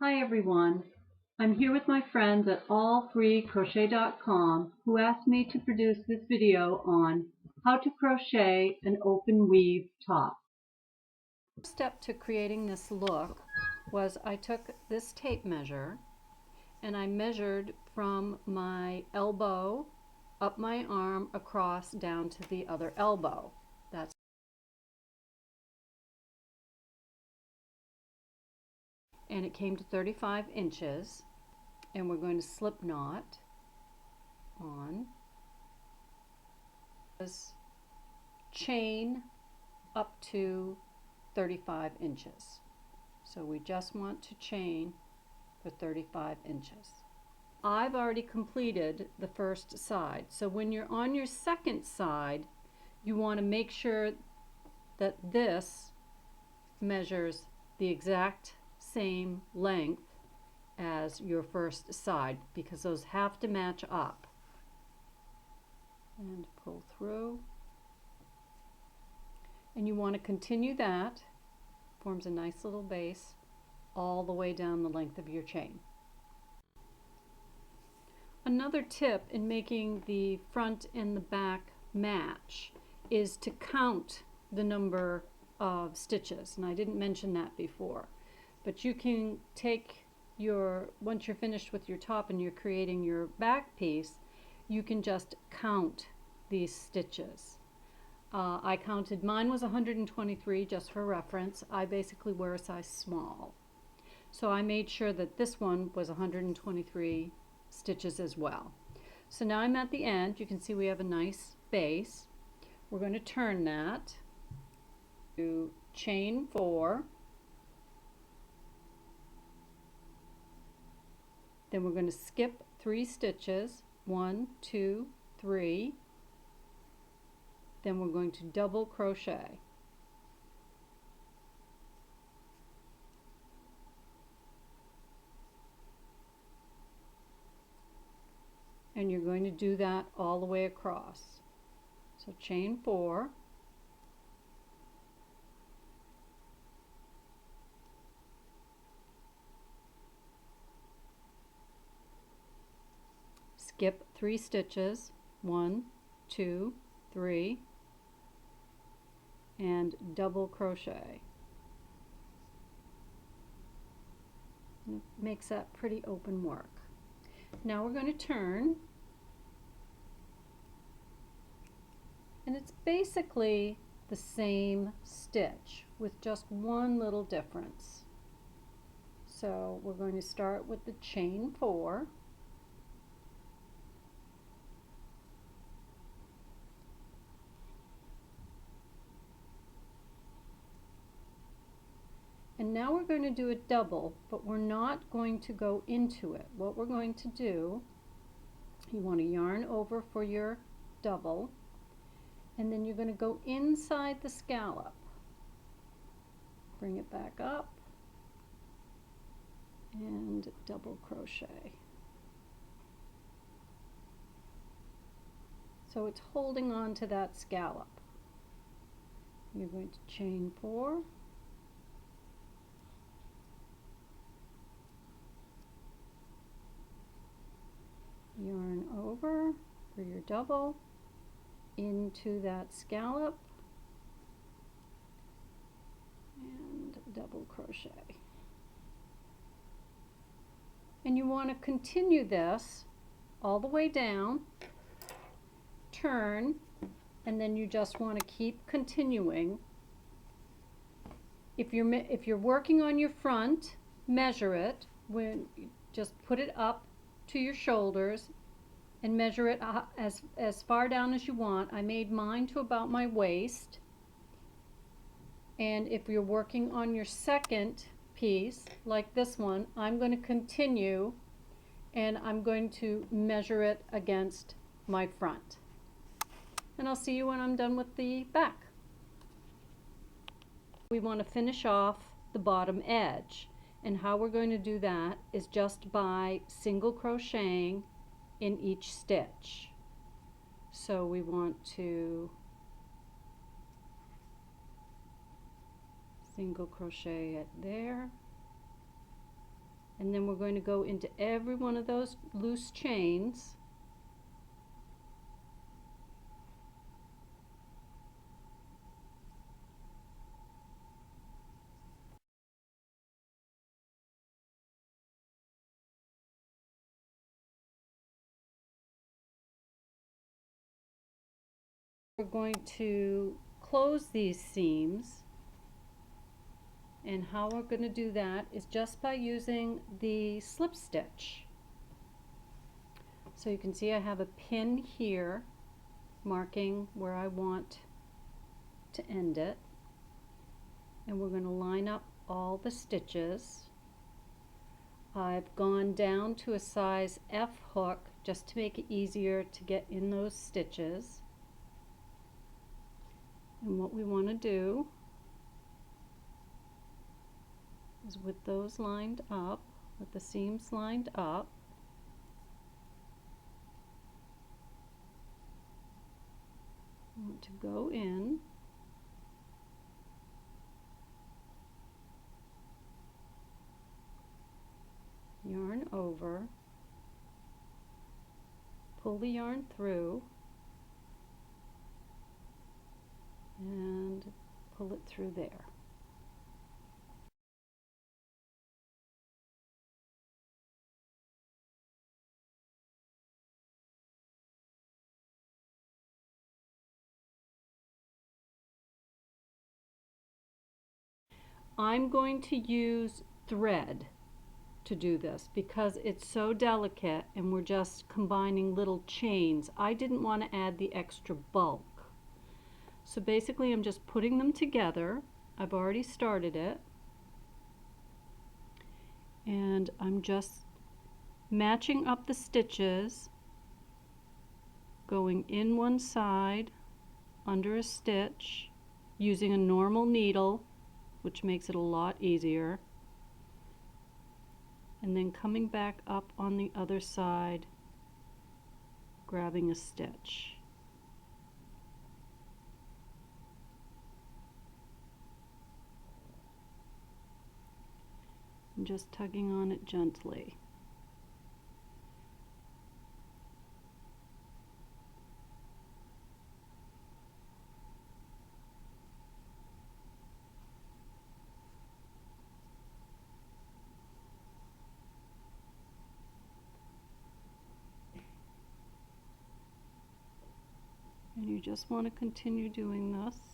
Hi everyone, I'm here with my friends at allfreecrochet.com who asked me to produce this video on how to crochet an open weave top. The first step to creating this look was I took this tape measure and I measured from my elbow up my arm across down to the other elbow. And it came to 35 inches, and we're going to slip knot on, chain up to 35 inches. So we just want to chain for 35 inches. I've already completed the first side, so when you're on your second side, you want to make sure that this measures the exact same length as your first side, because those have to match up. And pull through, and you want to continue that. Forms a nice little base all the way down the length of your chain. Another tip in making the front and the back match is to count the number of stitches, and I didn't mention that before, but you can take once you're finished with your top and you're creating your back piece, you can just count these stitches. I counted, mine was 123 just for reference. I basically wear a size small, so I made sure that this one was 123 stitches as well. So now I'm at the end. You can see we have a nice base. We're going to turn that to chain 4, then we're going to skip 3 stitches, 1, 2, 3, then we're going to double crochet. And you're going to do that all the way across. So chain 4, skip 3 stitches, 1, 2, 3, and double crochet. And it makes that pretty open work. Now we're going to turn, and it's basically the same stitch with just one little difference. So we're going to start with the chain 4, and now we're going to do a double, but we're not going to go into it. What we're going to do, you want to yarn over for your double, and then you're going to go inside the scallop. Bring it back up and double crochet. So it's holding on to that scallop. You're going to chain 4, yarn over for your double into that scallop, and double crochet. And you want to continue this all the way down, turn, and then you just want to keep continuing. If you're working on your front, measure it. Just put it up to your shoulders and measure it as far down as you want. I made mine to about my waist. And if you're working on your second piece, like this one, I'm going to continue and I'm going to measure it against my front. And I'll see you when I'm done with the back. We want to finish off the bottom edge, and how we're going to do that is just by single crocheting in each stitch. So we want to single crochet it there, and then we're going to go into every one of those loose chains we're going to close these seams. And how we're going to do that is just by using the slip stitch. So you can see I have a pin here marking where I want to end it. And we're going to line up all the stitches. I've gone down to a size F hook just to make it easier to get in those stitches. And what we want to do is with those lined up, with the seams lined up, I want to go in yarn over, pull the yarn through, and pull it through there. I'm going to use thread to do this because it's so delicate and we're just combining little chains. I didn't want to add the extra bulk. So basically I'm just putting them together. I've already started it. And I'm just matching up the stitches, going in one side under a stitch using a normal needle, which makes it a lot easier, and then coming back up on the other side, grabbing a stitch. And just tugging on it gently. And you just want to continue doing this.